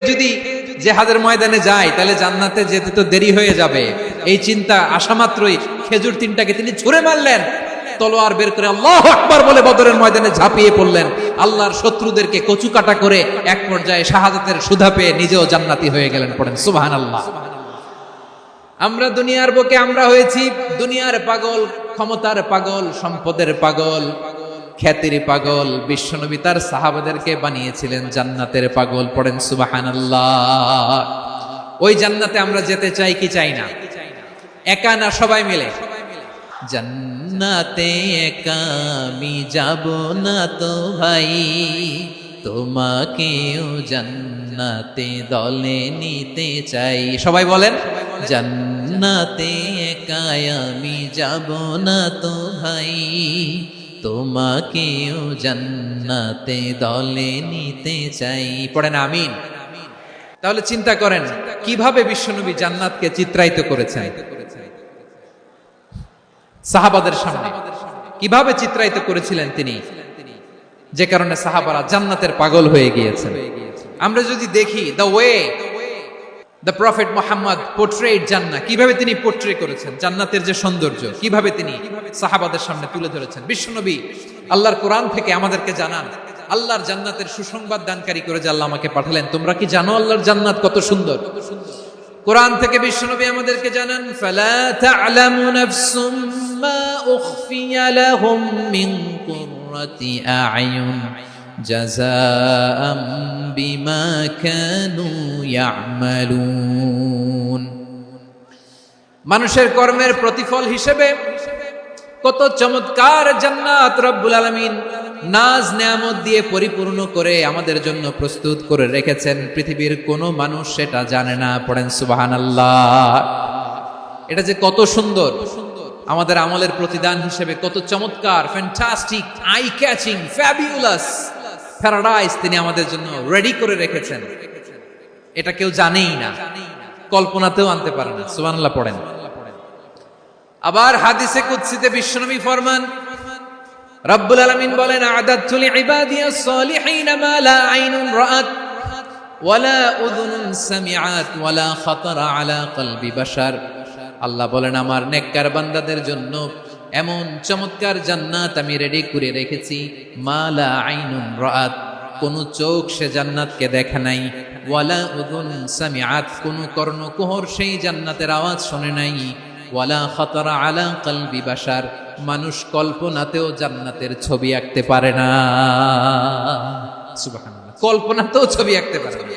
যদি জিহাদের ময়দানে যায় তাহলে জান্নাতে যেতে তো দেরি হয়ে যাবে, এই চিন্তা আসা মাত্রই খেজুর তিনটাকে তিনি ছুঁড়ে মারলেন, তলোয়ার বের করে আল্লাহু আকবার বলে বদরের ময়দানে ঝাঁপিয়ে পড়লেন। আল্লাহর শত্রুদেরকে কচু কাটা করে এক পর্যায়ে শাহাদাতের সুধা পেয়ে নিজেও জান্নাতি হয়ে গেলেন। পড়েন সুবহানাল্লাহ। আমরা দুনিয়ার বুকে আমরা হয়েছি দুনিয়ার পাগল, ক্ষমতার পাগল, সম্পদের পাগল, খ্যাতির পাগল। বিশ্বনবী তার সাহাবাদেরকে বানিয়েছিলেন জান্নাতের পাগল। পড়েন সুবহানাল্লাহ। ওই জান্নাতে আমরা যেতে চাই কি চাই না? একা না সবাই মিলে? জান্নাতে একা আমি যাব না তো ভাই, তোমাকেও জান্নাতে দলে নিতে চাই। সবাই বলেন, জান্নাতে একা আমি যাব না তো ভাই, তোমাকেও জান্নাতে দলে নিতে চাই। পড়েন আমিন। তাহলে চিন্তা করেন কিভাবে বিশ্বনবী জান্নাতকে চিত্রায়িত করেছেন সাহাবাদের সামনে, কিভাবে চিত্রায়িত করেছিলেন তিনি, যে কারণে সাহাবারা জান্নাতের পাগল হয়ে গিয়েছেন। আমরা যদি দেখি the way the prophet Muhammad portrait জান্নাত, কিভাবে তিনি পোর্ট্রে করেছেন জান্নাতের যে সৌন্দর্য, কিভাবে তিনি সাহাবাদের সামনে তুলে ধরেছেন। বিশ্বনবী আল্লাহর কোরআন থেকে আমাদেরকে জানান, আল্লাহর জান্নাতের সুসংবাদ দানকারী করে যে আল্লাহ আমাকে পাঠালেন। তোমরা কি জানো আল্লাহর জান্নাত কত সুন্দর? কোরআন থেকে বিশ্বনবী আমাদেরকে জানান, ফালা তা'লামু নাফসুম মা উখফিয়া লাহুম মিন কুররাতি আ'য়ুন জাযাআম বিমা কানু ইয়া'মালুন। মানুষের কর্মের প্রতিফল হিসেবে কত চমৎকার জান্নাত রব্বুল আলামিন নাজ নেয়ামত দিয়ে পরিপূর্ণ করে আমাদের জন্য প্রস্তুত করে রেখেছেন। পৃথিবীর কোনো মানুষ সেটা জানে না। পড়েন সুবহানাল্লাহ। এটা যে কত সুন্দর, আমাদের আমলের প্রতিদান হিসেবে কত চমৎকার, fantastic, eye catching, fabulous paradise তিনি আমাদের জন্য রেডি করে রেখেছেন। এটা কেউ জানেই না, কল্পনাতেও আনতে পারে না। সুবহানাল্লাহ পড়েন। আবার হাদিসে কুদসিতে বিশ্বনবী ফরমান, রব্বুল আলামিন বলেন, আ'দাদতু লিইবাদিয়াস সালিহিন মা লা আইনুন রাআত ওয়ালা উযুনুন সামিআত ওয়ালা খাতারা আলা কলবি বাশার। আল্লাহ বলেন, আমার নেককার বান্দাদের জন্য এমন চমৎকার জান্নাত আমি রেডি করে রেখেছি, মা লা আইনুন রাআত, কোন চোখ সে জান্নাতকে দেখে নাই, ওয়ালা উযুন সামিআত, কোন কর্ণকুহর সেই জান্নাতের আওয়াজ শুনে নাই, ওয়ালা খাতারা আলা কলবি বাশার, মানুষ কল্পনাতেও জান্নাতের ছবি আঁকতে পারে না। সুবহানাল্লাহ, কল্পনাতেও ছবি আঁকতে পারে না।